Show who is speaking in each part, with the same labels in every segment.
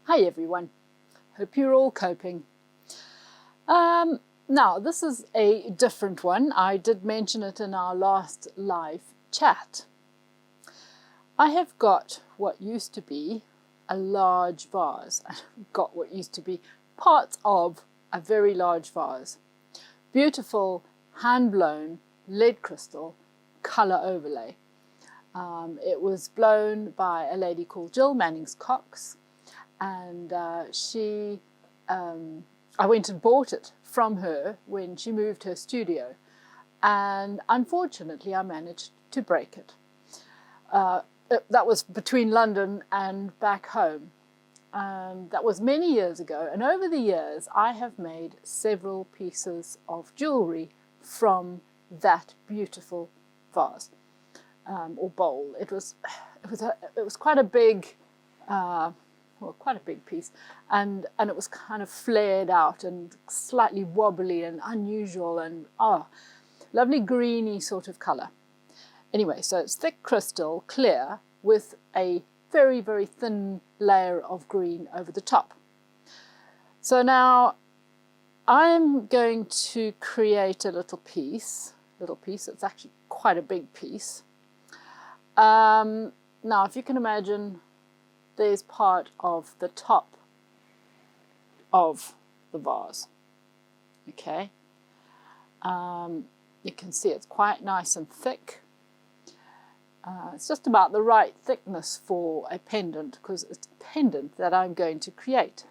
Speaker 1: Hi everyone, hope you're all coping. Now this is a different one. I did mention it in our last live chat. I have got what used to be a large vase. I've got what used to be part of a very large vase. Beautiful hand-blown lead crystal colour overlay. It was blown by a lady called Jill Mannings-Cox. And I went and bought it from her when she moved her studio, and unfortunately I managed to break it. That was between London and back home, and that was many years ago, and over the years I have made several pieces of jewellery from that beautiful vase or bowl. It was quite a big quite a big piece, and it was kind of flared out and slightly wobbly and unusual, and lovely greeny sort of colour. Anyway, so it's thick crystal, clear, with a very, very thin layer of green over the top. So now I'm going to create a little piece. It's actually quite a big piece. Now, if you can imagine, there's part of the top of the vase. Okay, you can see it's quite nice and thick. It's just about the right thickness for a pendant, because it's a pendant that I'm going to create.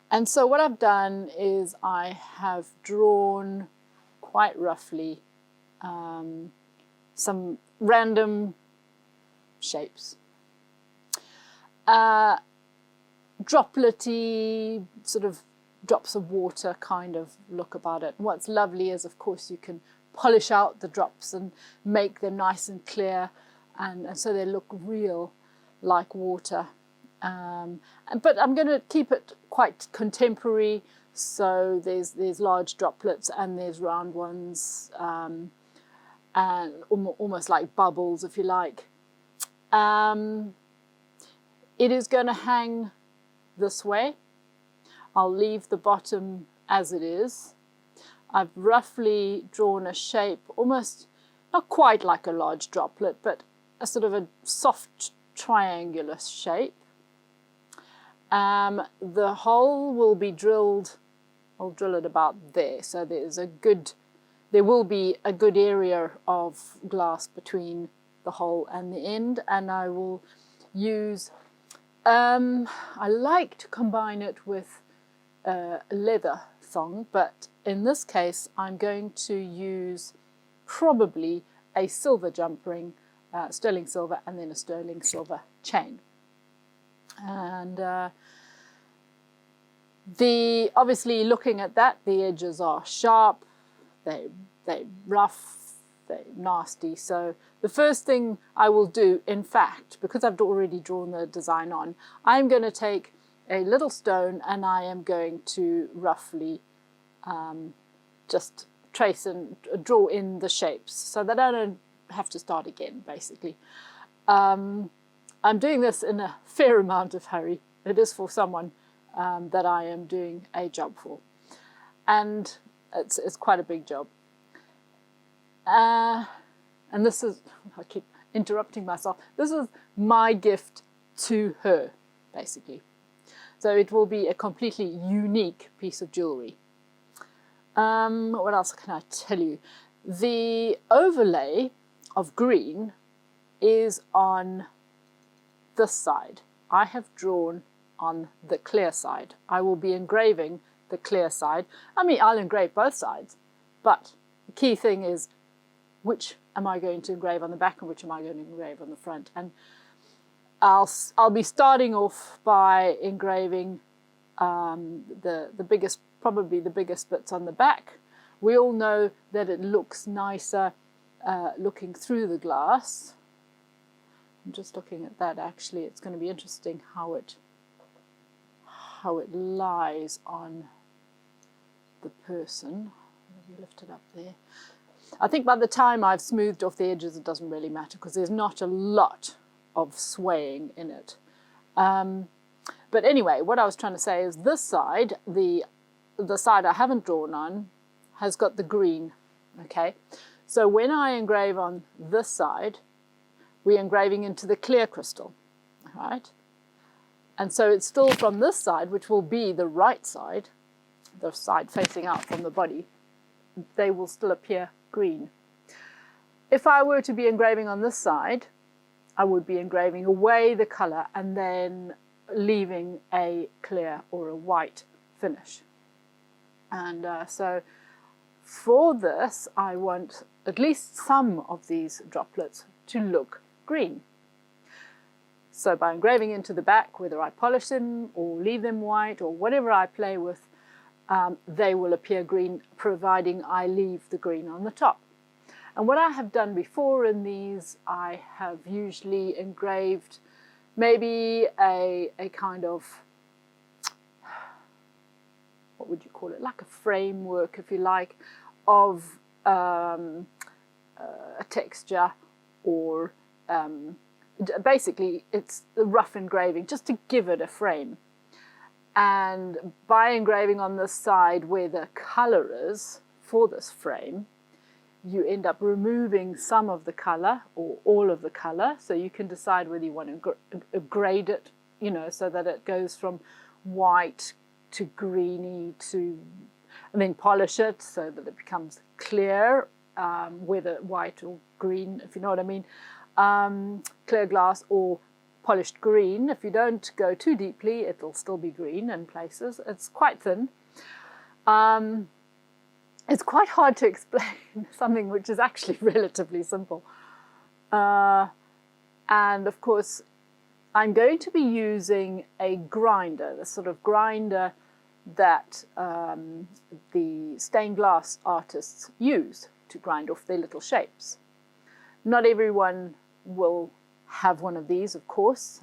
Speaker 1: And so what I've done is I have drawn quite roughly some random shapes. Dropletty, sort of drops of water kind of look about it. And what's lovely is, of course, you can polish out the drops and make them nice and clear, and so they look real like water. But I'm going to keep it quite contemporary, so there's large droplets and there's round ones, and almost like bubbles, if you like. It is going to hang this way. I'll leave the bottom as it is. I've roughly drawn a shape, almost not quite like a large droplet, but a sort of a soft triangular shape. The hole will be drilled, I'll drill it about there, so there will be a good area of glass between the hole and the end, and I will use I like to combine it with leather thong, but in this case I'm going to use probably a silver jump ring, sterling silver, and then a sterling silver chain. And obviously looking at that, the edges are sharp, they're rough, they're nasty. So the first thing I will do, in fact, because I've already drawn the design on, I'm going to take a little stone and I am going to roughly just trace and draw in the shapes so that I don't have to start again, basically. I'm doing this in a fair amount of hurry. It is for someone that I am doing a job for, and it's quite a big job. And this is, I keep interrupting myself, this is my gift to her, basically. So it will be a completely unique piece of jewellery. What else can I tell you? The overlay of green is on this side. I have drawn on the clear side. I will be engraving the clear side. I mean, I'll engrave both sides, but the key thing is, which am I going to engrave on the back and which am I going to engrave on the front? And I'll be starting off by engraving the biggest, probably the biggest bits on the back. We all know that it looks nicer looking through the glass. I'm just looking at that, actually. It's going to be interesting how it lies on the person. Maybe lift it up there. I think by the time I've smoothed off the edges, it doesn't really matter because there's not a lot of swaying in it. But anyway, what I was trying to say is this side, the side I haven't drawn on, has got the green, okay? So when I engrave on this side, we're engraving into the clear crystal, right? And so it's still from this side, which will be the right side, the side facing out from the body, they will still appear green. If I were to be engraving on this side, I would be engraving away the color and then leaving a clear or a white finish. And so for this, I want at least some of these droplets to look green. So by engraving into the back, whether I polish them or leave them white or whatever I play with, they will appear green, providing I leave the green on the top. And what I have done before in these, I have usually engraved maybe a kind of, what would you call it, like a framework, if you like, of a texture, or basically it's the rough engraving, just to give it a frame. And by engraving on this side where the colour is for this frame, you end up removing some of the colour or all of the colour, so you can decide whether you want to grade it, you know, so that it goes from white to greeny to, and then polish it so that it becomes clear, whether white or green, if you know what I mean, clear glass or polished green. If you don't go too deeply, it'll still be green in places. It's quite thin. It's quite hard to explain something which is actually relatively simple. And of course, I'm going to be using a grinder, the sort of grinder that the stained glass artists use to grind off their little shapes. Not everyone will have one of these, of course,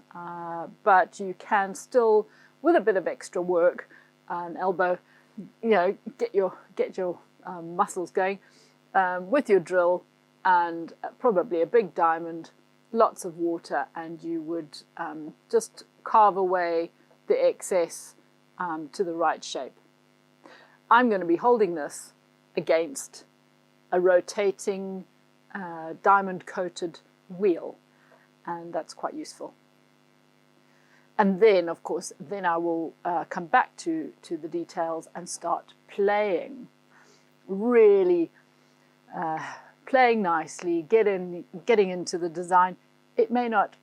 Speaker 1: but you can still, with a bit of extra work, an elbow, you know, get your muscles going with your drill and probably a big diamond, lots of water, and you would just carve away the excess to the right shape. I'm going to be holding this against a rotating diamond coated wheel, and that's quite useful. And then, of course, then I will come back to the details and start playing, really playing nicely, getting into the design. It may not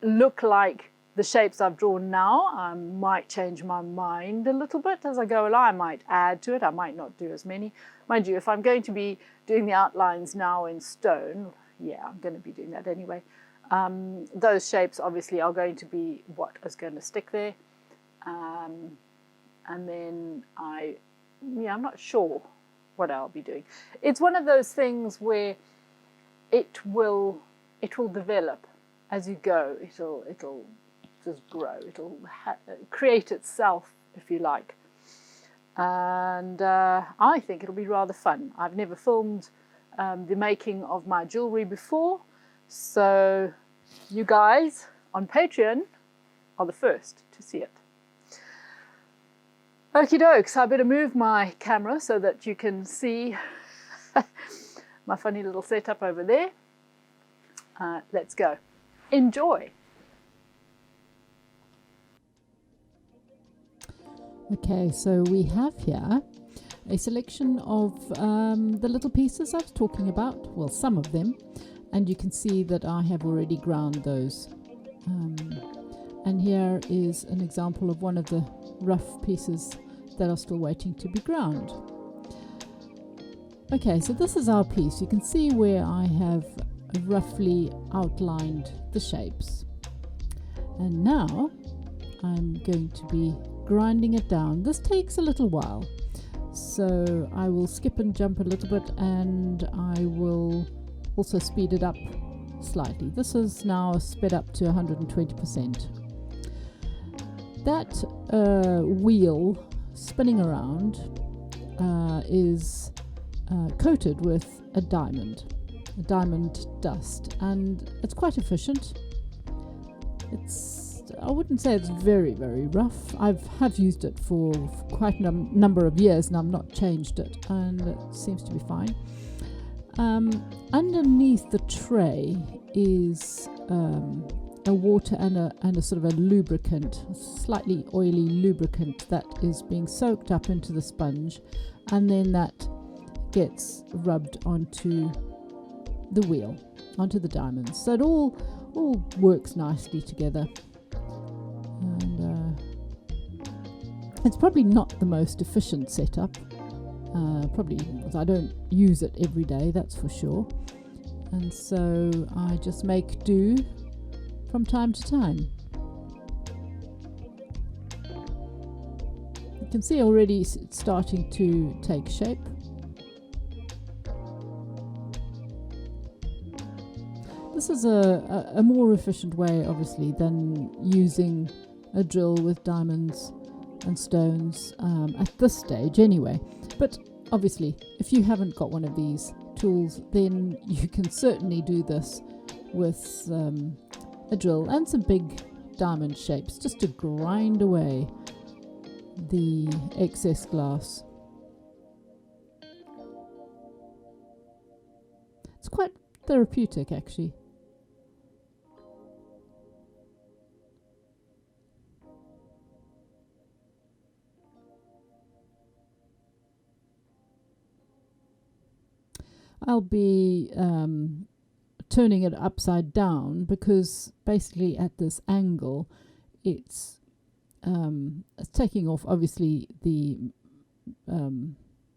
Speaker 1: look like the shapes I've drawn now. I might change my mind a little bit as I go along. I might add to it. I might not do as many. Mind you, if I'm going to be doing the outlines now in stone, yeah, I'm going to be doing that anyway. Those shapes obviously are going to be what is going to stick there. And then I'm not sure what I'll be doing. It's one of those things where it will develop as you go. It'll just grow. It'll create itself, if you like. And I think it'll be rather fun. I've never filmed the making of my jewellery before, so you guys on Patreon are the first to see it. Okie dokes, I better move my camera so that you can see my funny little setup over there. Let's go. Enjoy.
Speaker 2: Okay, so we have here a selection of the little pieces I was talking about, well, some of them, and you can see that I have already ground those. And here is an example of one of the rough pieces that are still waiting to be ground. Okay, so this is our piece. You can see where I have roughly outlined the shapes. And now I'm going to be grinding it down. This takes a little while, so I will skip and jump a little bit, and I will also speed it up slightly. This is now sped up to 120%. That wheel spinning around is coated with a diamond dust, and it's quite efficient. I wouldn't say it's very, very rough. Have used it for quite a number of years, and I've not changed it, and it seems to be fine. Underneath the tray is a water and a sort of a lubricant, a slightly oily lubricant that is being soaked up into the sponge, and then that gets rubbed onto the wheel, onto the diamonds. So it all works nicely together. And it's probably not the most efficient setup, probably because I don't use it every day, that's for sure. And so I just make do from time to time. You can see already it's starting to take shape. This is a more efficient way, obviously, than using a drill with diamonds and stones at this stage anyway. But obviously, if you haven't got one of these tools, then you can certainly do this with a drill and some big diamond shapes, just to grind away the excess glass. It's quite therapeutic, actually. I'll be turning it upside down because basically at this angle it's taking off obviously the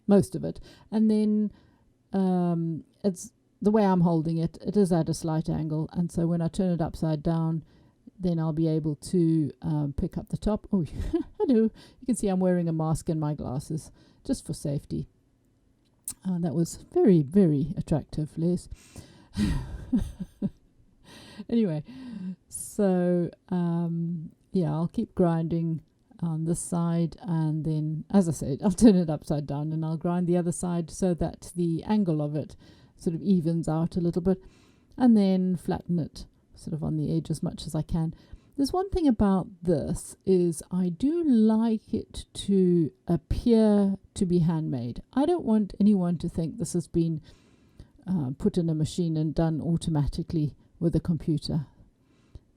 Speaker 2: most of it, and then it's the way I'm holding it, it is at a slight angle, and so when I turn it upside down then I'll be able to pick up the top. Oh, hello, you can see I'm wearing a mask and my glasses just for safety. That was very, very attractive, Les. Anyway, so yeah, I'll keep grinding on this side, and then, as I said, I'll turn it upside down and I'll grind the other side so that the angle of it sort of evens out a little bit, and then flatten it sort of on the edge as much as I can. There's one thing about this is I do like it to appear to be handmade. I don't want anyone to think this has been put in a machine and done automatically with a computer.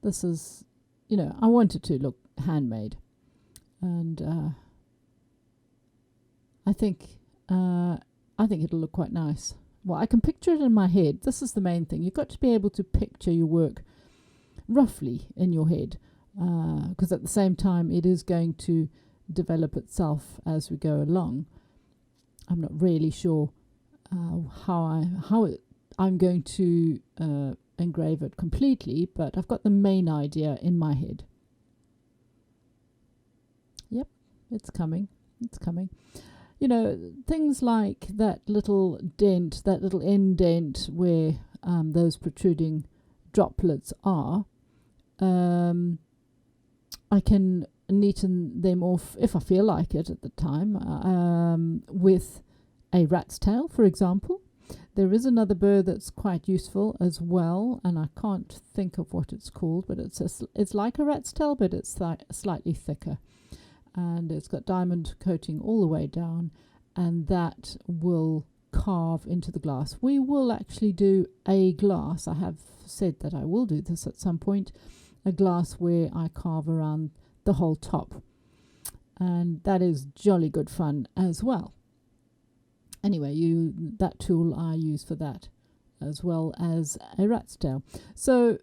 Speaker 2: This is, I want it to look handmade, and I think it'll look quite nice. Well, I can picture it in my head. This is the main thing. You've got to be able to picture your work roughly in your head, because at the same time it is going to develop itself as we go along. I'm not really sure how I'm going to engrave it completely, but I've got the main idea in my head. Yep, it's coming. Things like that little dent, that little indent where those protruding droplets are, I can neaten them off if I feel like it at the time, with a rat's tail, for example. There is another burr that's quite useful as well, and I can't think of what it's called, but it's like a rat's tail, but it's slightly thicker, and it's got diamond coating all the way down, and that will carve into the glass. We will actually do a glass. I have said that I will do this at some point, a glass where I carve around the whole top, and that is jolly good fun as well. Anyway, that tool I use for that, as well as a rat's tail. So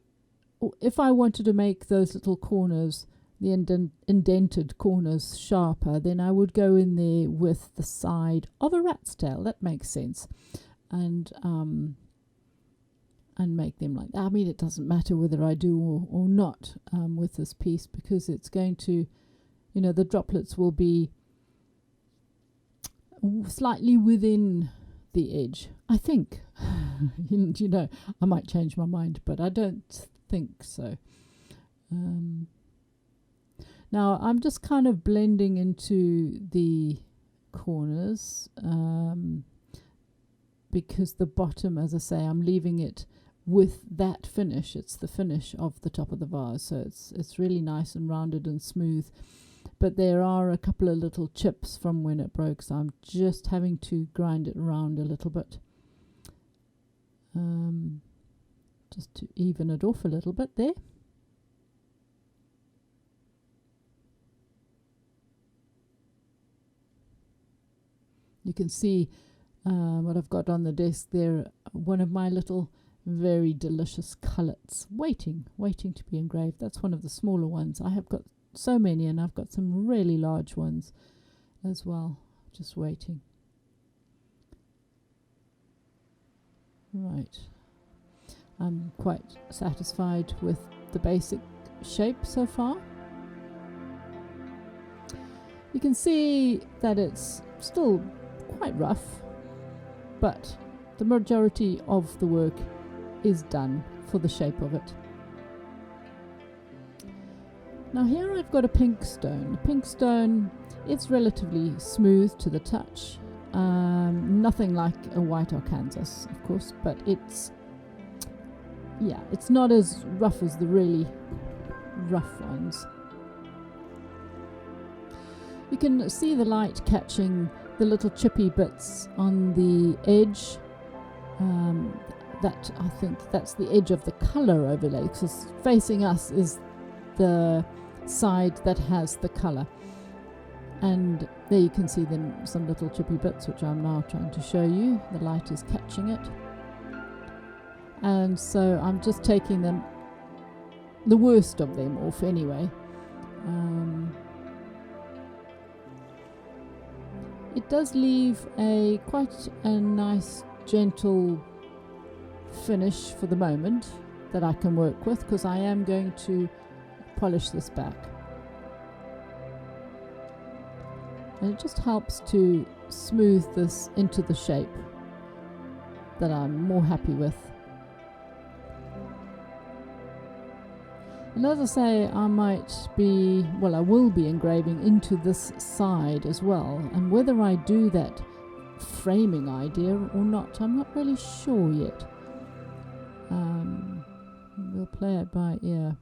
Speaker 2: if I wanted to make those little corners, the indented corners, sharper, then I would go in there with the side of a rat's tail. That makes sense. And make them like that. I mean, it doesn't matter whether I do or not with this piece, because it's going to, the droplets will be slightly within the edge, I think. I might change my mind, but I don't think so. Now I'm just kind of blending into the corners because the bottom, as I say, I'm leaving it with that finish. It's the finish of the top of the vase, so it's really nice and rounded and smooth. But there are a couple of little chips from when it broke, so I'm just having to grind it around a little bit, just to even it off a little bit there. You can see what I've got on the desk there, one of my little very delicious cullets waiting to be engraved. That's one of the smaller ones. I have got so many, and I've got some really large ones as well, just waiting. Right, I'm quite satisfied with the basic shape so far. You can see that it's still quite rough, but the majority of the work is done for the shape of it. Now here I've got a pink stone. The pink stone, it's relatively smooth to the touch, nothing like a white Arkansas, of course, but it's not as rough as the really rough ones. You can see the light catching the little chippy bits on the edge. That, I think that's the edge of the colour overlay, because facing us is the side that has the colour, and there you can see then some little chippy bits, which I'm now trying to show you. The light is catching it, and so I'm just taking them, the worst of them, off anyway. It does leave quite a nice gentle finish for the moment that I can work with, because I am going to polish this back, and it just helps to smooth this into the shape that I'm more happy with. And as I say, I will be engraving into this side as well, and whether I do that framing idea or not, I'm not really sure yet. We'll play it by ear.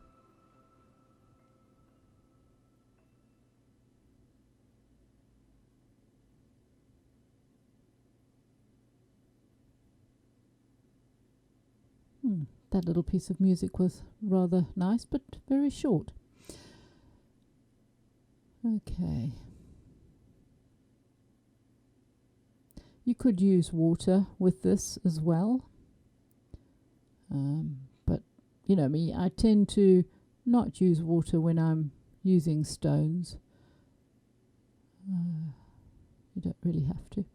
Speaker 2: That little piece of music was rather nice, but very short. Okay. You could use water with this as well. But you know me, I tend to not use water when I'm using stones. You don't really have to.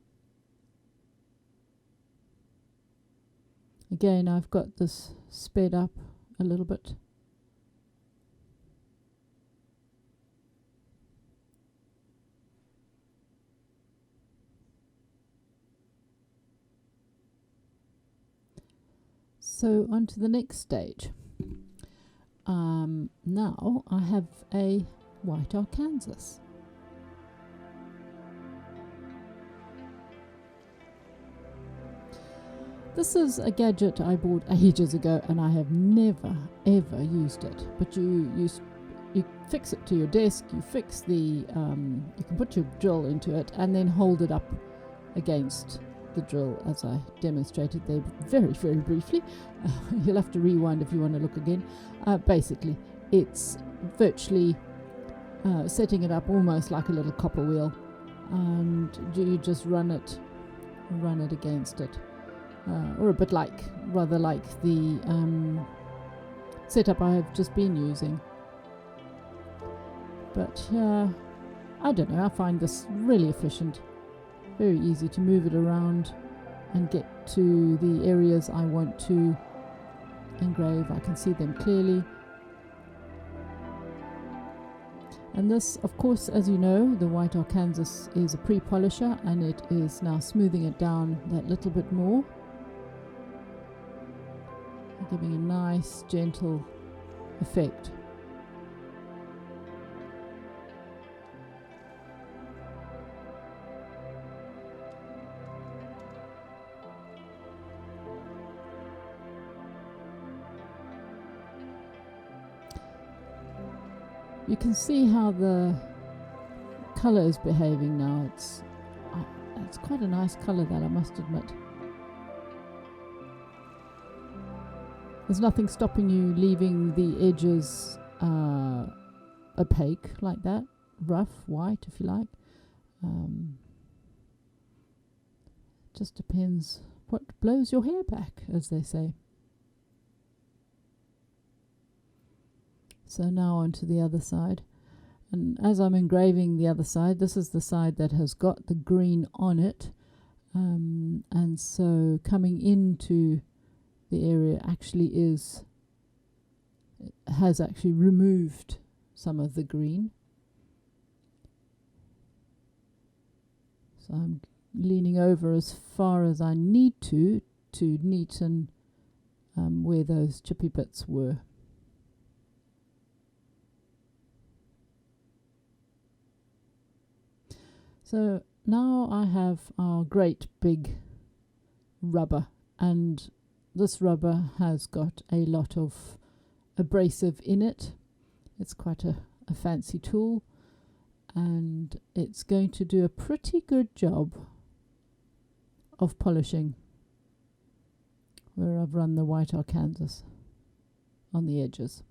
Speaker 2: Again, I've got this sped up a little bit. So on to the next stage. Now I have a white Arkansas. This is a gadget I bought ages ago, and I have never ever used it. But you fix it to your desk. You fix the you can put your drill into it and then hold it up against the drill, as I demonstrated there very, very briefly. You'll have to rewind if you want to look again. Basically, it's virtually setting it up almost like a little copper wheel, and you just run it against it, or a bit rather like the setup I have just been using. But I don't know, I find this really efficient. Very easy to move it around and get to the areas I want to engrave. I can see them clearly. And this, of course, as you know, the white Arkansas is a pre-polisher, and it is now smoothing it down that little bit more, giving a nice gentle effect. You can see how the colour is behaving now. It's quite a nice colour, that I must admit. There's nothing stopping you leaving the edges opaque like that, rough, white if you like. Just depends what blows your hair back, as they say. So now onto the other side. And as I'm engraving the other side, this is the side that has got the green on it. And so coming into the area has actually removed some of the green. So I'm leaning over as far as I need to neaten where those chippy bits were. So now I have our great big rubber, and this rubber has got a lot of abrasive in it. It's quite a fancy tool, and it's going to do a pretty good job of polishing where I've run the white Arkansas on the edges.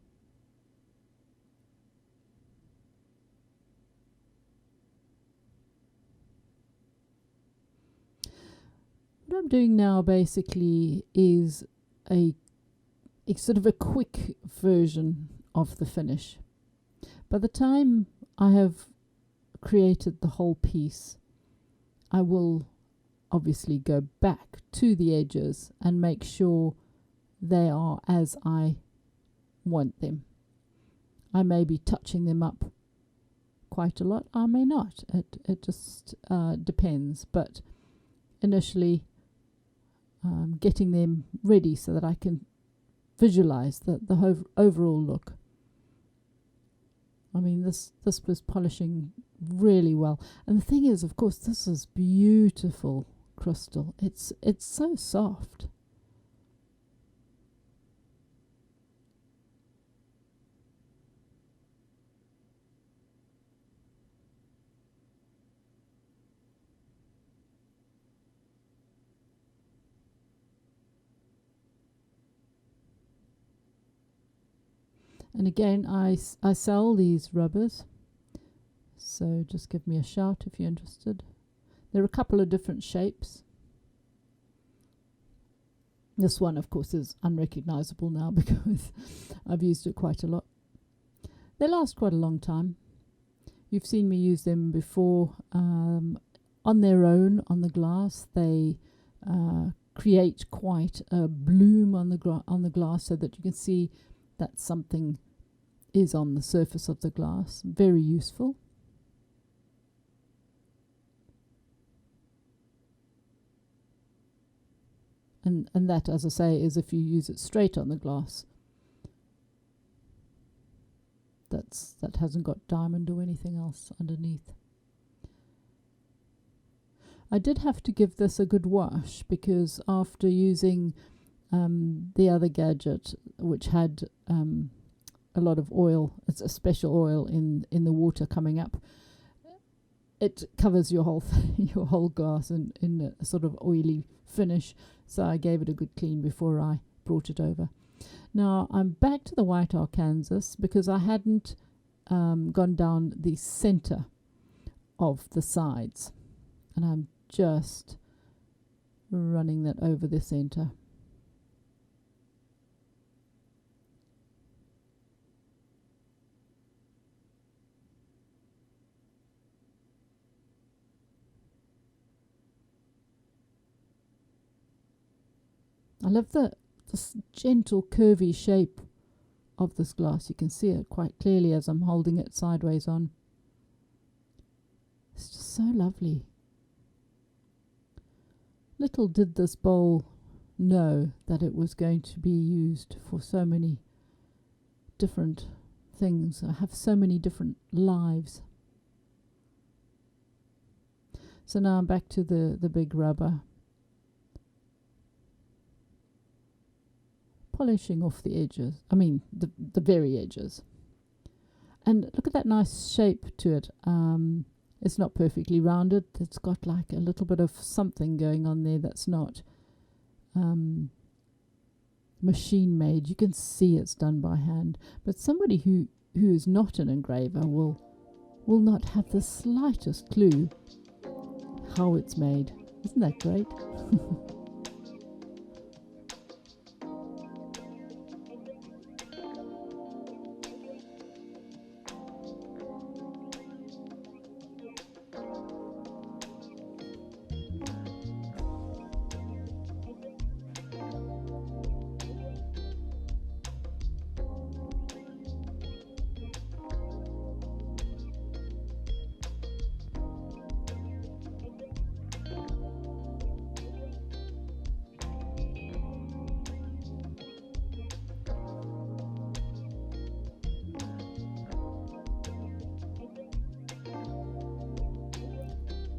Speaker 2: What I'm doing now basically is a sort of a quick version of the finish. By the time I have created the whole piece, I will obviously go back to the edges and make sure they are as I want them. I may be touching them up quite a lot, I may not. It just depends, but initially getting them ready so that I can visualize the overall look. I mean, this was polishing really well. And the thing is, of course, this is beautiful crystal. It's so soft. And again, I sell these rubbers, so just give me a shout if you're interested. There are a couple of different shapes. This one, of course, is unrecognizable now because I've used it quite a lot. They last quite a long time. You've seen me use them before on their own on the glass. They create quite a bloom on the glass so that you can see that something is on the surface of the glass. Very useful. And that, as I say, is if you use it straight on the glass. That hasn't got diamond or anything else underneath. I did have to give this a good wash because after using the other gadget, which had a lot of oil, it's a special oil in the water coming up, it covers your whole your whole glass in a sort of oily finish. So I gave it a good clean before I brought it over. Now I'm back to the white Arkansas because I hadn't gone down the center of the sides, and I'm just running that over the center. I love this gentle curvy shape of this glass. You can see it quite clearly as I'm holding it sideways on. It's just so lovely. Little did this bowl know that it was going to be used for so many different things. I have so many different lives. So now I'm back to the big rubber. Polishing off the edges, I mean the very edges. And look at that nice shape to it. It's not perfectly rounded. It's got like a little bit of something going on there that's not machine made. You can see it's done by hand. But somebody who is not an engraver will not have the slightest clue how it's made. Isn't that great?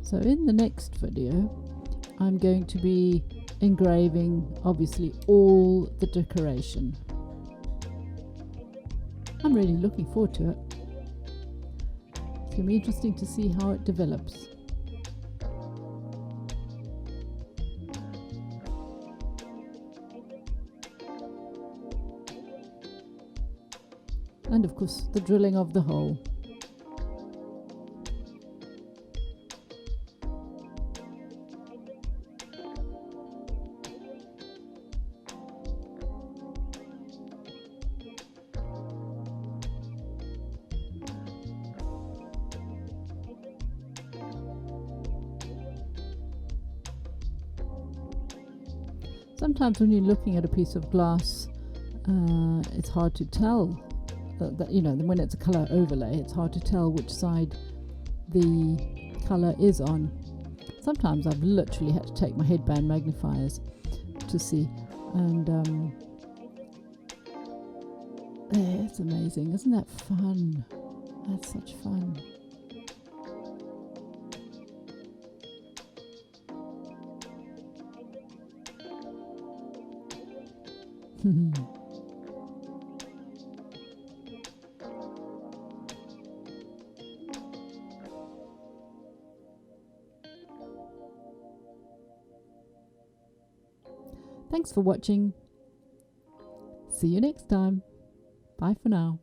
Speaker 2: So in the next video, I'm going to be engraving, obviously, all the decoration. I'm really looking forward to it. It's going to be interesting to see how it develops. And of course, the drilling of the hole. Sometimes when you're looking at a piece of glass, it's hard to tell that, you know, when it's a colour overlay, it's hard to tell which side the colour is on. Sometimes I've literally had to take my headband magnifiers to see, and it's amazing. Isn't that fun? That's such fun. Thanks for watching. See you next time. Bye for now.